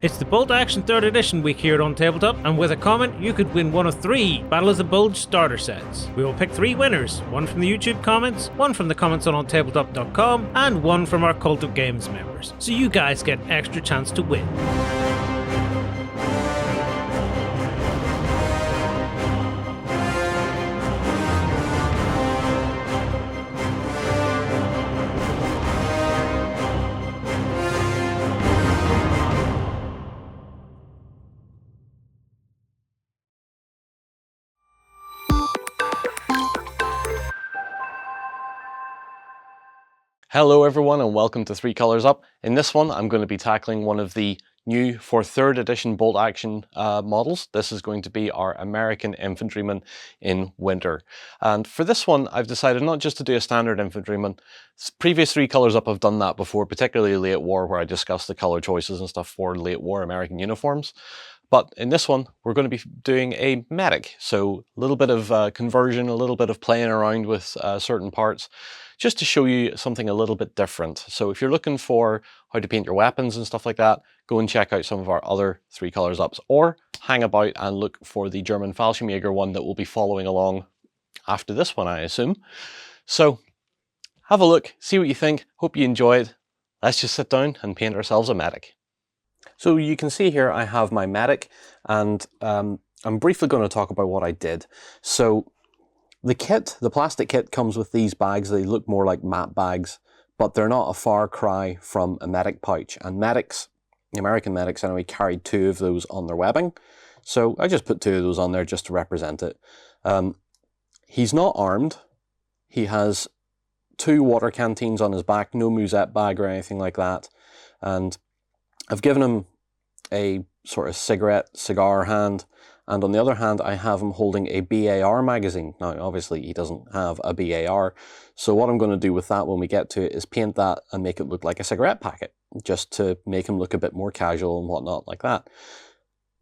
It's the Bolt Action 3rd Edition week here on Tabletop, and with a comment, you could win one of 3 Battle of the Bulge starter sets. We will pick 3 winners, one from the YouTube comments, one from the comments on OnTableTop.com, and one from our Cult of Games members. So you guys get an extra chance to win. Hello everyone and welcome to 3 Colors Up. In this one I'm going to be tackling one of the new for 3rd edition bolt action models. This is going to be our American Infantryman in Winter. And for this one I've decided not just to do a standard Infantryman. Previous 3 Colors Up I've done that before, particularly late war, where I discussed the color choices and stuff for late war American uniforms. But in this one, we're going to be doing a medic. So a little bit of conversion, a little bit of playing around with certain parts, just to show you something a little bit different. So if you're looking for how to paint your weapons and stuff like that, go and check out some of our other 3 Colors Ups, or hang about and look for the German Fallschirmjäger one that will be following along after this one, I assume. So have a look, see what you think, hope you enjoy it. Let's just sit down and paint ourselves a medic. So you can see here I have my medic, and I'm briefly going to talk about what I did. So the kit, the plastic kit, comes with these bags. They look more like mat bags, but they're not a far cry from a medic pouch. And medics, the American medics anyway, carried 2 of those on their webbing. So I just put 2 of those on there just to represent it. He's not armed. He has 2 water canteens on his back, no musette bag or anything like that. And I've given him a sort of cigar hand, and on the other hand I have him holding a BAR magazine. Now obviously he doesn't have a BAR, so what I'm going to do with that when we get to it is paint that and make it look like a cigarette packet, just to make him look a bit more casual and whatnot like that.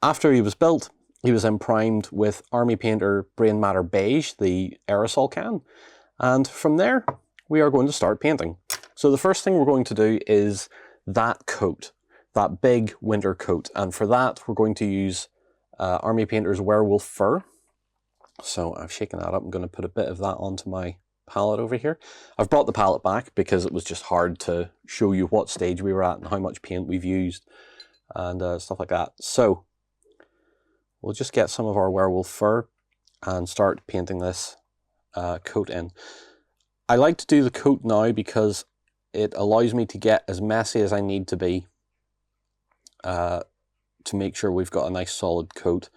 After he was built, he was then primed with Army Painter Brainmatter Beige, the aerosol can, and from there we are going to start painting. So the first thing we're going to do is that coat. That big winter coat, and for that we're going to use Army Painter's Werewolf Fur. So I've shaken that up. I'm going to put a bit of that onto my palette over here. I've brought the palette back because it was just hard to show you what stage we were at and how much paint we've used and stuff like that. So we'll just get some of our Werewolf Fur and start painting this coat in. I like to do the coat now because it allows me to get as messy as I need to be to make sure we've got a nice solid coat,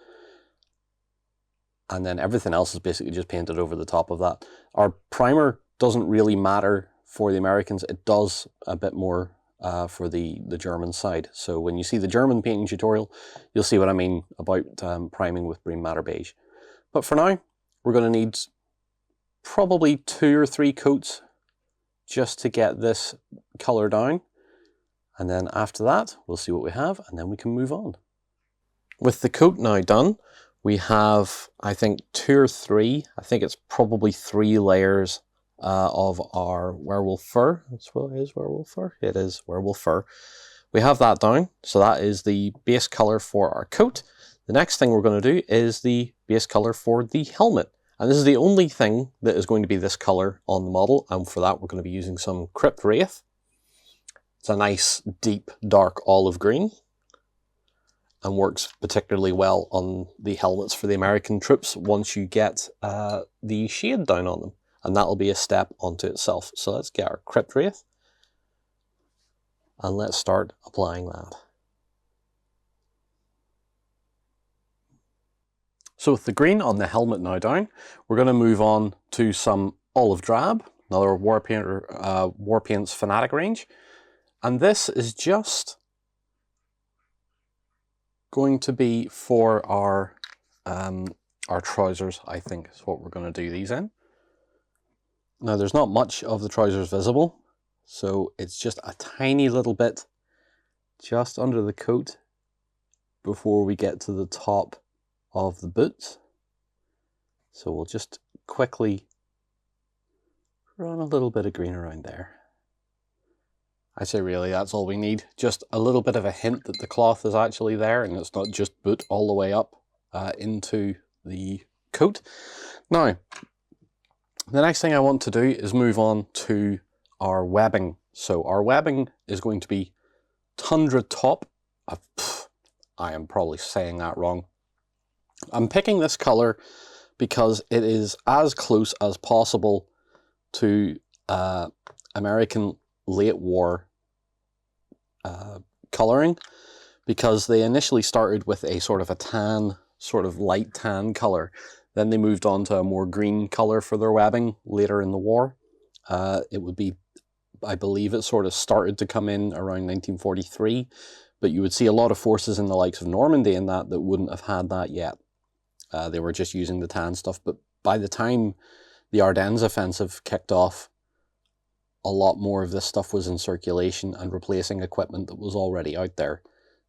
and then everything else is basically just painted over the top of that. Our primer doesn't really matter for the Americans. It does a bit more for the German side. So when you see the German painting tutorial, you'll see what I mean about priming with Brainmatter Beige. But for now, we're going to need probably 2 or 3 coats just to get this color down. And then after that, we'll see what we have, and then we can move on. With the coat now done, we have, I think, 2 or 3, I think it's probably 3 layers of our Werewolf Fur. That's what it is, Werewolf Fur? It is Werewolf Fur. We have that down, so that is the base color for our coat. The next thing we're going to do is the base color for the helmet. And this is the only thing that is going to be this color on the model, and for that we're going to be using some Crypt Wraith. It's a nice, deep, dark olive green and works particularly well on the helmets for the American troops once you get the shade down on them. And that'll be a step onto itself. So let's get our Crypt Wraith and let's start applying that. So with the green on the helmet now down, we're going to move on to some Olive Drab, another War Paints Fanatic range. And this is just going to be for our trousers, I think is what we're going to do these in. Now there's not much of the trousers visible, so it's just a tiny little bit just under the coat before we get to the top of the boots. So we'll just quickly run a little bit of green around there. I say really that's all we need. Just a little bit of a hint that the cloth is actually there and it's not just boot all the way up into the coat. Now, the next thing I want to do is move on to our webbing. So our webbing is going to be Tundra Taupe. I am probably saying that wrong. I'm picking this color because it is as close as possible to American late war coloring, because they initially started with a sort of a tan, sort of light tan color. Then they moved on to a more green color for their webbing later in the war. It would be, I believe it sort of started to come in around 1943, but you would see a lot of forces in the likes of Normandy and that wouldn't have had that yet. They were just using the tan stuff, but by the time the Ardennes offensive kicked off, a lot more of this stuff was in circulation and replacing equipment that was already out there.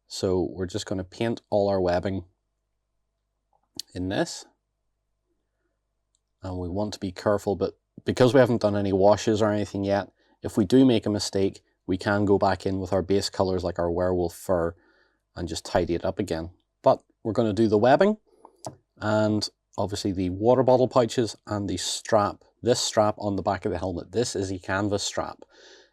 So we're just going to paint all our webbing in this. And we want to be careful, but because we haven't done any washes or anything yet, if we do make a mistake, we can go back in with our base colors like our Werewolf Fur and just tidy it up again. But we're going to do the webbing and obviously the water bottle pouches and the strap. This strap on the back of the helmet, this is a canvas strap.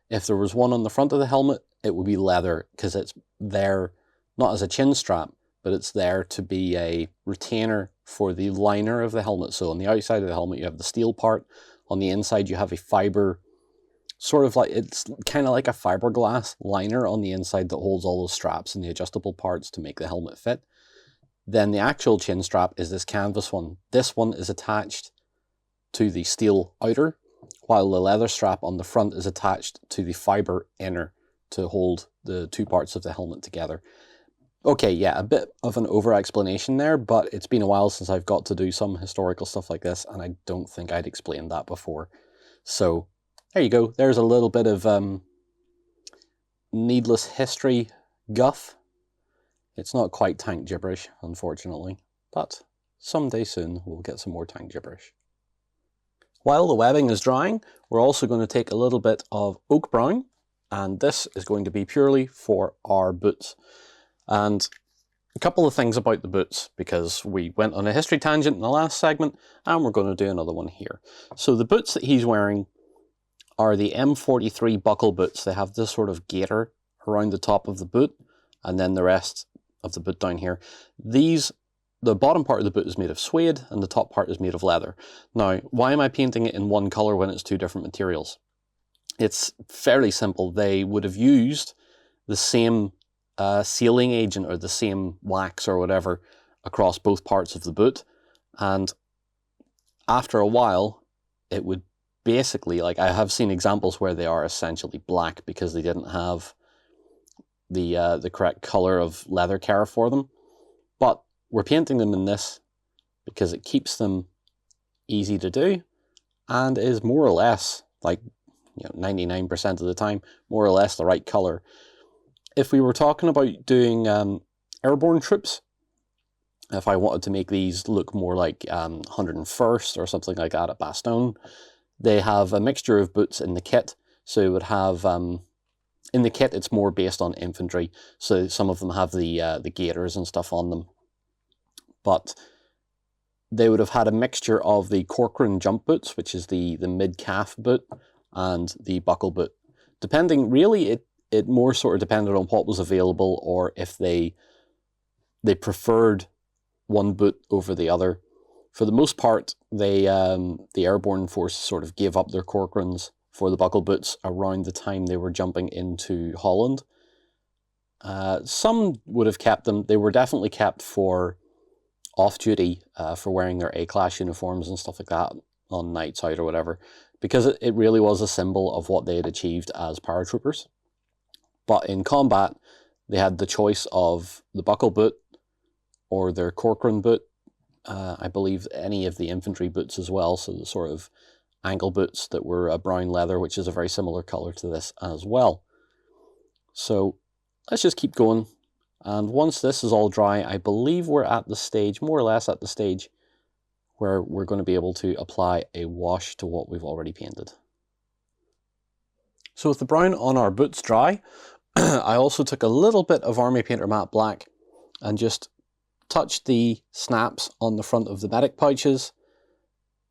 If there was one on the front of the helmet, it would be leather, because it's there not as a chin strap, but it's there to be a retainer for the liner of the helmet. So on the outside of the helmet you have the steel part, on the inside you have a fiber, sort of like, it's kind of like a fiberglass liner on the inside that holds all those straps and the adjustable parts to make the helmet fit. Then the actual chin strap is this canvas one. This one is attached to the steel outer, while the leather strap on the front is attached to the fiber inner to hold the two parts of the helmet together. Okay, yeah, a bit of an over-explanation there, but it's been a while since I've got to do some historical stuff like this, and I don't think I'd explained that before. So, there you go. There's a little bit of needless history guff. It's not quite tank gibberish, unfortunately, but someday soon we'll get some more tank gibberish. While the webbing is drying, we're also going to take a little bit of oak brown, and this is going to be purely for our boots. And a couple of things about the boots, because we went on a history tangent in the last segment, and we're going to do another one here. So the boots that he's wearing are the M43 buckle boots. They have this sort of gaiter around the top of the boot, and then the rest of the boot down here. The bottom part of the boot is made of suede, and the top part is made of leather. Now, why am I painting it in one color when it's two different materials? It's fairly simple. They would have used the same sealing agent or the same wax or whatever across both parts of the boot, and after a while it would basically, like, I have seen examples where they are essentially black because they didn't have the correct color of leather care for them. But we're painting them in this because it keeps them easy to do and is more or less, like, 99% of the time, more or less the right color. If we were talking about doing airborne troops, if I wanted to make these look more like 101st or something like that at Bastogne, they have a mixture of boots in the kit. So it would have, in the kit it's more based on infantry, so some of them have the gaiters and stuff on them. But they would have had a mixture of the Corcoran jump boots, which is the mid-calf boot, and the buckle boot. Depending, really, it more sort of depended on what was available, or if they preferred one boot over the other. For the most part, the airborne force sort of gave up their Corcorans for the buckle boots around the time they were jumping into Holland. Some would have kept them. They were definitely kept for off-duty, for wearing their A-class uniforms and stuff like that on nights out or whatever, because it really was a symbol of what they had achieved as paratroopers. But in combat, they had the choice of the buckle boot or their Corcoran boot. I believe any of the infantry boots as well, so the sort of ankle boots that were a brown leather, which is a very similar color to this as well. So let's just keep going. And once this is all dry, I believe we're at the stage, more or less at the stage, where we're going to be able to apply a wash to what we've already painted. So with the brown on our boots dry, I also took a little bit of Army Painter Matte Black and just touched the snaps on the front of the medic pouches,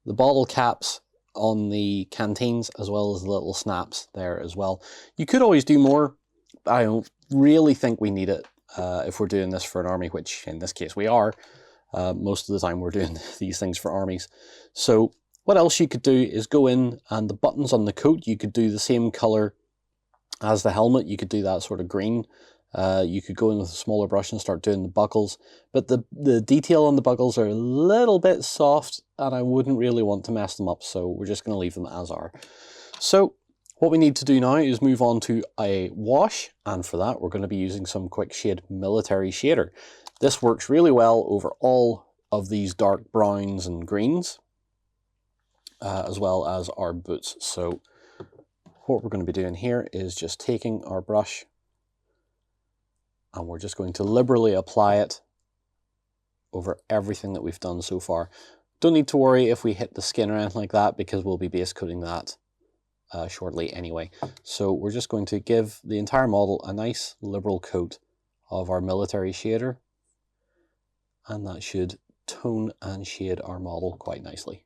the bottle caps on the canteens, as well as the little snaps there as well. You could always do more. I don't really think we need it if we're doing this for an army, which in this case we are. Most of the time we're doing these things for armies. So what else you could do is go in and the buttons on the coat, you could do the same color as the helmet. You could do that sort of green. You could go in with a smaller brush and start doing the buckles. But the detail on the buckles are a little bit soft and I wouldn't really want to mess them up. So we're just going to leave them as are. So what we need to do now is move on to a wash. And for that, we're going to be using some Quick Shade Military Shader. This works really well over all of these dark browns and greens, as well as our boots. So what we're going to be doing here is just taking our brush and we're just going to liberally apply it over everything that we've done so far. Don't need to worry if we hit the skin or anything like that because we'll be base coating that shortly anyway. So we're just going to give the entire model a nice liberal coat of our military shader, and that should tone and shade our model quite nicely.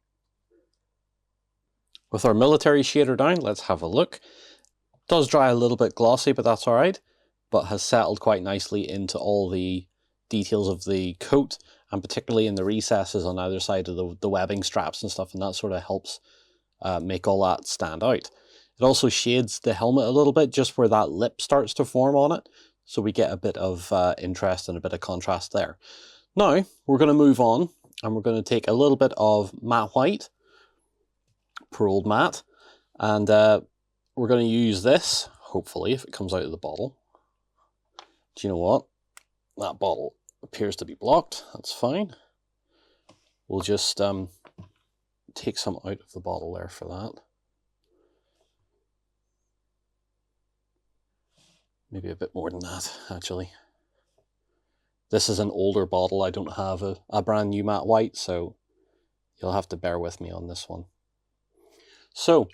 With our military shader down, let's have a look. It does dry a little bit glossy, but that's all right, but has settled quite nicely into all the details of the coat, and particularly in the recesses on either side of the webbing straps and stuff, and that sort of helps make all that stand out. It also shades the helmet a little bit, just where that lip starts to form on it, so we get a bit of interest and a bit of contrast there. Now, we're going to move on, and we're going to take a little bit of matte white, poor old matte, and we're going to use this, hopefully, if it comes out of the bottle. Do you know what? That bottle appears to be blocked. That's fine. We'll just take some out of the bottle there for that. Maybe a bit more than that, actually. This is an older bottle. I don't have a brand new matte white, so you'll have to bear with me on this one. So,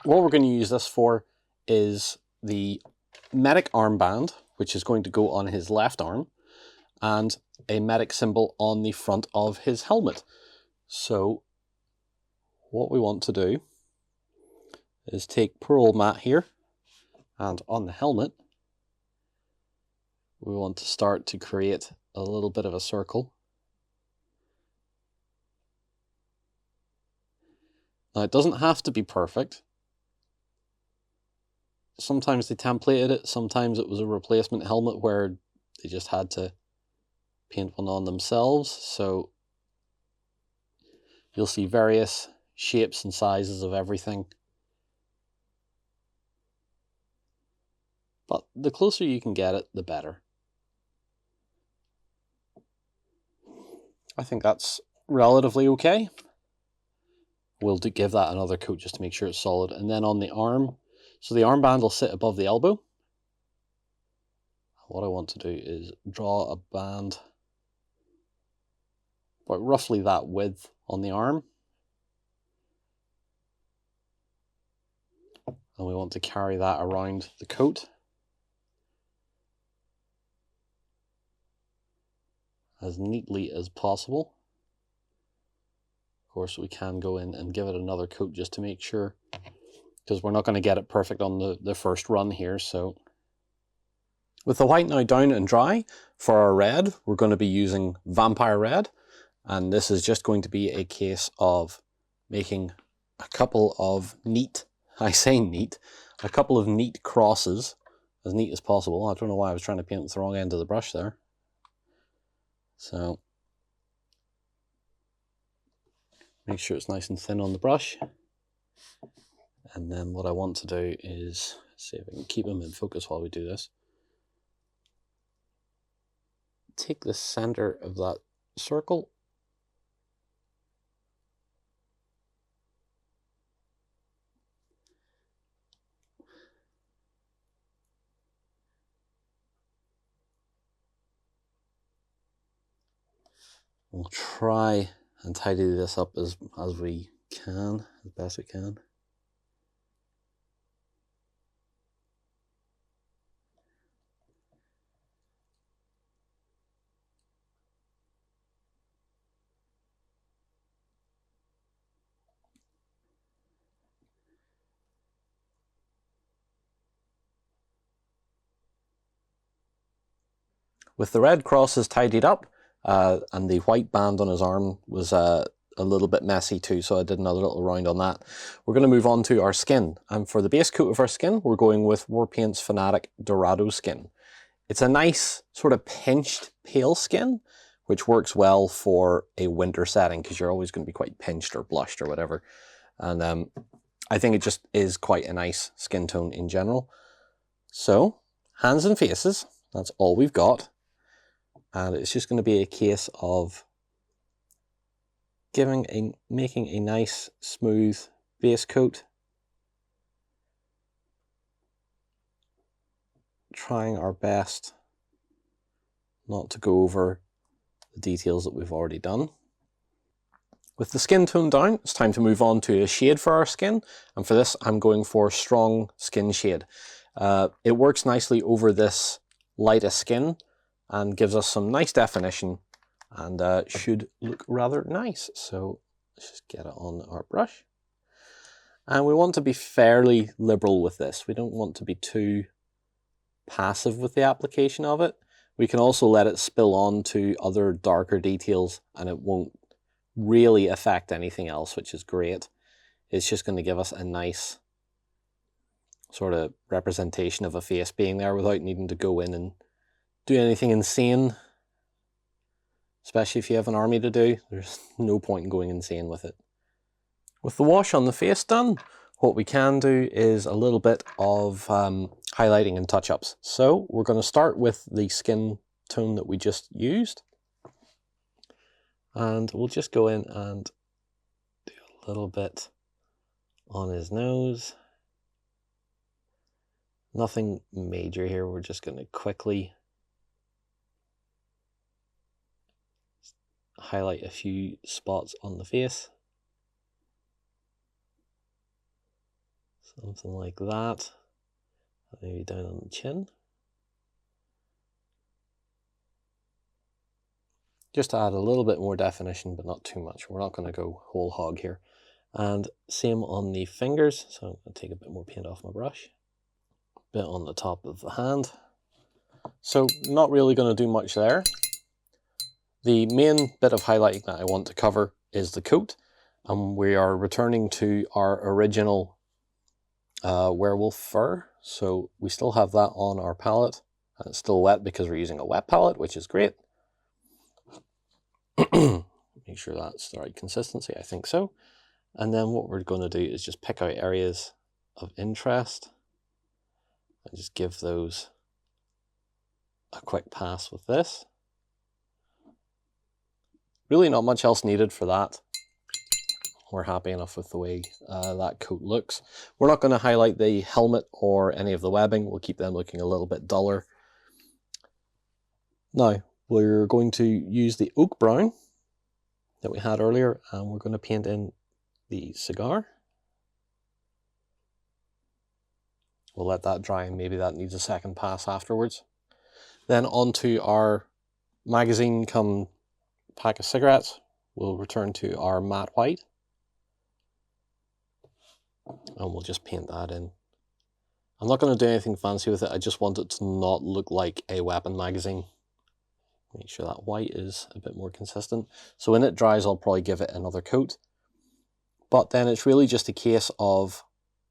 what we're going to use this for is the medic armband, which is going to go on his left arm, and a medic symbol on the front of his helmet. So, what we want to do is take poor old Matt here, and on the helmet, we want to start to create a little bit of a circle. Now, it doesn't have to be perfect. Sometimes they templated it, sometimes it was a replacement helmet where they just had to paint one on themselves. So you'll see various shapes and sizes of everything. But the closer you can get it, the better. I think that's relatively okay. We'll give that another coat just to make sure it's solid. And then on the arm, so the armband will sit above the elbow. What I want to do is draw a band about roughly that width on the arm. And we want to carry that around the coat. As neatly as possible. Of course, we can go in and give it another coat just to make sure, because we're not going to get it perfect on the first run here. So with the white now down and dry, for our red, we're going to be using Vampire Red. And this is just going to be a case of making a couple of neat, I say neat, a couple of neat crosses, as neat as possible. I don't know why I was trying to paint with the wrong end of the brush there. So make sure it's nice and thin on the brush. And then what I want to do is, see if I can keep them in focus while we do this. Take the center of that circle. We'll try and tidy this up as we can, as best we can. With the red crosses tidied up, and the white band on his arm was a little bit messy too, so I did another little round on that. We're going to move on to our skin, and for the base coat of our skin, we're going with Warpaint's Fanatic Dorado Skin. It's a nice sort of pinched pale skin, which works well for a winter setting because you're always going to be quite pinched or blushed or whatever. And I think it just is quite a nice skin tone in general. So, hands and faces, that's all we've got. And it's just going to be a case of making a nice smooth base coat. Trying our best not to go over the details that we've already done. With the skin tone down, it's time to move on to a shade for our skin, and for this I'm going for Strong Skin Shade. It works nicely over this lightest skin and gives us some nice definition and should look rather nice. So let's just get it on our brush. And we want to be fairly liberal with this. We don't want to be too passive with the application of it. We can also let it spill on to other darker details and it won't really affect anything else, which is great. It's just going to give us a nice sort of representation of a face being there without needing to go in and do anything insane. Especially if you have an army to do, there's no point in going insane with it. With the wash on the face done, what we can do is a little bit of highlighting and touch-ups. So we're going to start with the skin tone that we just used. And we'll just go in and do a little bit on his nose. Nothing major here, we're just going to quickly highlight a few spots on the face. Something like that. Maybe down on the chin. Just to add a little bit more definition, but not too much. We're not going to go whole hog here. And same on the fingers. So I'm going to take a bit more paint off my brush. Bit on the top of the hand. So not really going to do much there. The main bit of highlighting that I want to cover is the coat. And we are returning to our original Werewolf Fur. So we still have that on our palette. And it's still wet because we're using a wet palette, which is great. Make sure that's the right consistency, I think so. And then what we're going to do is just pick out areas of interest and just give those a quick pass with this. Really not much else needed for that. We're happy enough with the way that coat looks. We're not going to highlight the helmet or any of the webbing. We'll keep them looking a little bit duller. Now, we're going to use the oak brown that we had earlier, and we're going to paint in the cigar. We'll let that dry, and maybe that needs a second pass afterwards. Then onto our magazine come pack of cigarettes. We'll return to our matte white, and we'll just paint that in. I'm not going to do anything fancy with it. I just want it to not look like a weapon magazine. Make sure that white is a bit more consistent. So when it dries, I'll probably give it another coat. But then it's really just a case of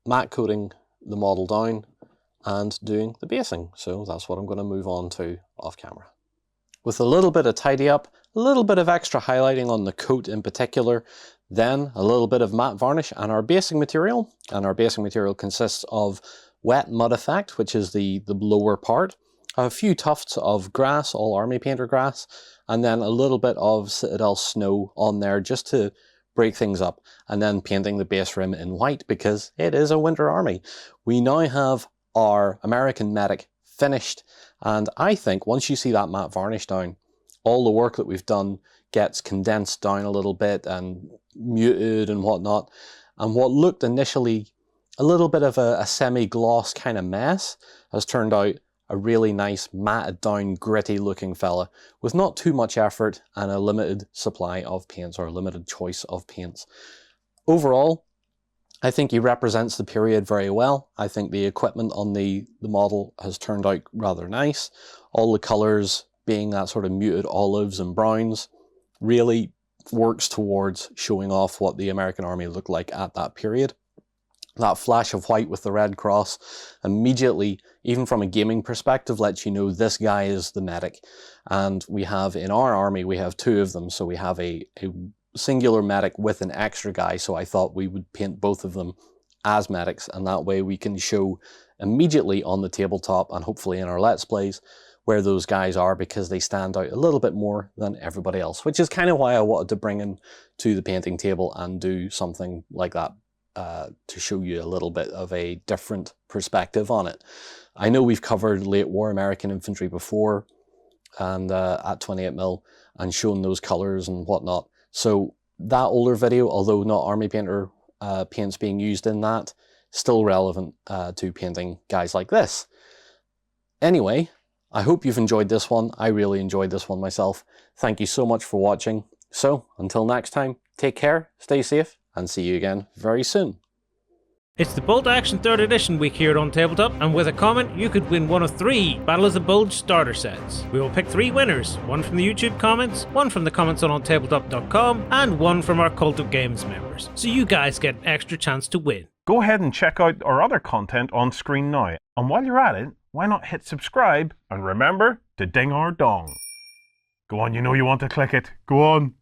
matte coating the model down and doing the basing. So that's what I'm going to move on to off camera. With a little bit of tidy up, a little bit of extra highlighting on the coat in particular, then a little bit of matte varnish and our basing material. And our basing material consists of wet mud effect, which is the lower part. A few tufts of grass, all army painter grass, and then a little bit of Citadel snow on there just to break things up, and then painting the base rim in white because it is a winter army. We now have our American medic finished, and I think once you see that matte varnish down, all the work that we've done gets condensed down a little bit and muted and whatnot, and what looked initially a little bit of a semi-gloss kind of mess has turned out a really nice matted down gritty looking fella with not too much effort and a limited supply of paints or a limited choice of paints. Overall, I think he represents the period very well. I think the equipment on the model has turned out rather nice. All the colours being that sort of muted olives and browns, really works towards showing off what the American Army looked like at that period. That flash of white with the red cross immediately, even from a gaming perspective, lets you know this guy is the medic. And we have, in our army, we have two of them. So we have a singular medic with an extra guy. So I thought we would paint both of them as medics. And that way we can show immediately on the tabletop and hopefully in our Let's Plays where those guys are, because they stand out a little bit more than everybody else, which is kind of why I wanted to bring in to the painting table and do something like that. To show you a little bit of a different perspective on it. I know we've covered late war American infantry before and at 28mm and shown those colors and whatnot. So that older video, although not Army Painter paints being used in that, still relevant to painting guys like this. Anyway, I hope you've enjoyed this one. I really enjoyed this one myself. Thank you so much for watching. So until next time, take care, stay safe, and see you again very soon. It's the Bolt Action 3rd Edition week here on Tabletop, and with a comment you could win one of 3 Battle of the Bulge starter sets. We will pick 3 winners, one from the YouTube comments, one from the comments on OnTableTop.com, and one from our Cult of Games members. So you guys get an extra chance to win. Go ahead and check out our other content on screen now. And while you're at it, why not hit subscribe and remember to ding our dong. Go on, you know you want to click it. Go on.